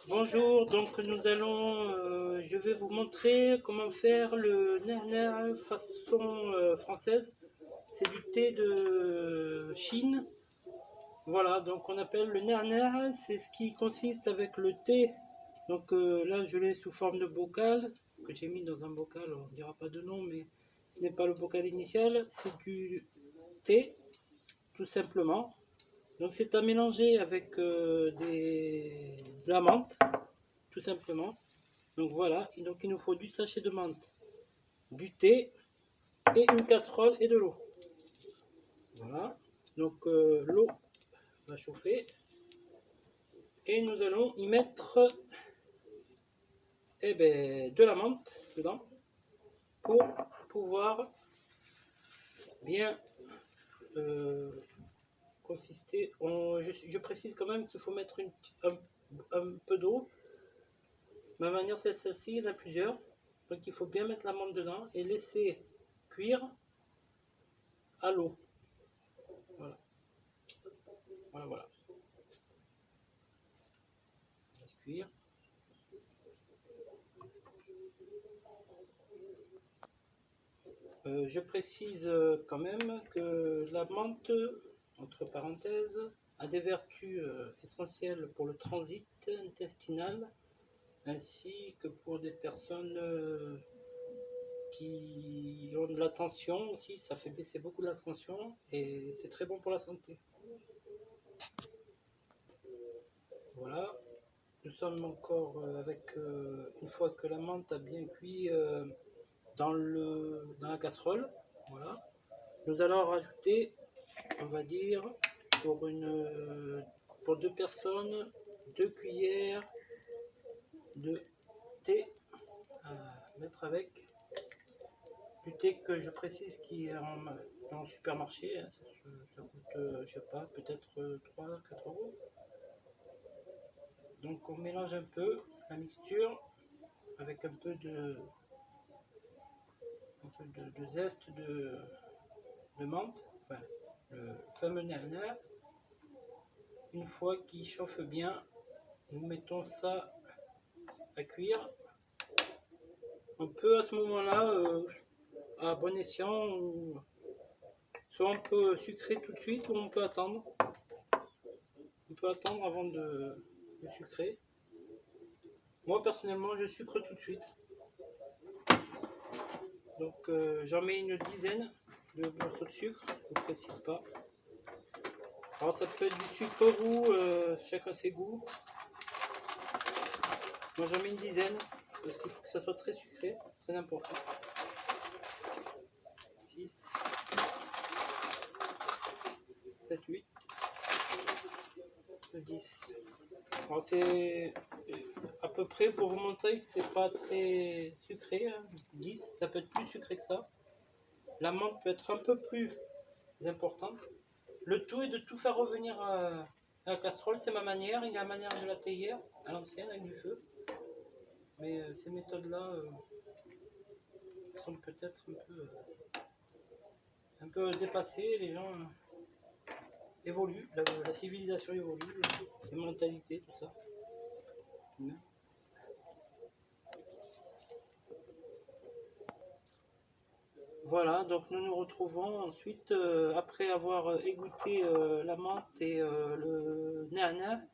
Bonjour, donc je vais vous montrer comment faire le ner façon française. C'est du thé de Chine. Voilà, donc on appelle le ner, c'est ce qui consiste avec le thé. Donc là, je l'ai sous forme de bocal, que j'ai mis dans un bocal, on ne dira pas de nom, mais ce n'est pas le bocal initial, c'est du thé, tout simplement. Donc c'est à mélanger avec de la menthe, tout simplement. Donc voilà, donc il nous faut du sachet de menthe, du thé et une casserole et de l'eau. Voilà, donc l'eau va chauffer et nous allons y mettre de la menthe dedans pour pouvoir bien consister. Je précise quand même qu'il faut mettre un peu d'eau. Ma manière c'est celle-ci, il y en a plusieurs. Donc il faut bien mettre la menthe dedans et laisser cuire à l'eau. Voilà. Voilà. On laisse cuire. Je précise quand même que la menthe, entre parenthèses, a des vertus essentielles pour le transit intestinal, ainsi que pour des personnes qui ont de la tension aussi. Ça fait baisser beaucoup la tension et c'est très bon pour la santé. Voilà. Nous sommes encore avec, une fois que la menthe a bien cuit dans la casserole, voilà. Nous allons rajouter, on va dire, pour deux personnes, 2 cuillères de thé à mettre avec. Du thé que je précise qui est en supermarché, hein, ça coûte, je sais pas, peut-être 3-4 euros. Donc on mélange un peu la mixture avec un peu de zeste de menthe, enfin, le fameux nana. Une fois qu'il chauffe bien, nous mettons ça à cuire. On peut à ce moment-là, à bon escient, soit on peut sucrer tout de suite ou on peut attendre. On peut attendre avant de sucrer. Moi personnellement, je sucre tout de suite. Donc j'en mets une dizaine de morceaux de sucre, je ne précise pas. Alors ça peut être du sucre roux, chacun ses goûts. Moi j'en mets une dizaine, parce qu'il faut que ça soit très sucré, très important. 6, 7, 8, 10. Alors c'est à peu près pour vous montrer que c'est pas très sucré, hein. 10, ça peut être plus sucré que ça. La menthe peut être un peu plus importante. Le tout est de tout faire revenir à la casserole, c'est ma manière. Il y a la manière de la théière, à l'ancienne, avec du feu. Mais ces méthodes-là sont peut-être un peu dépassées. Les gens évoluent, la civilisation évolue, les mentalités, tout ça. Voilà, donc nous nous retrouvons ensuite, après avoir égoutté la menthe et le nana.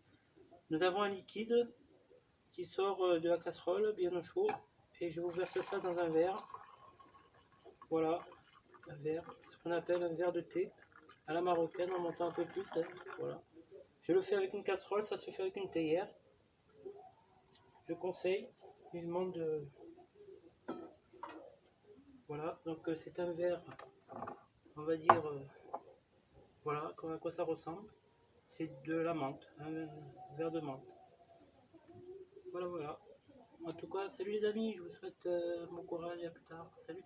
Nous avons un liquide qui sort de la casserole, bien au chaud, et je vous verse ça dans un verre. Voilà, un verre, ce qu'on appelle un verre de thé, à la marocaine, en montant un peu plus, hein, voilà. Je le fais avec une casserole, ça se fait avec une théière. Je conseille vivement de... Voilà, donc c'est un verre, on va dire, voilà à quoi ça ressemble. C'est de la menthe, un verre de menthe. Voilà. En tout cas, salut les amis, je vous souhaite bon courage et à plus tard. Salut.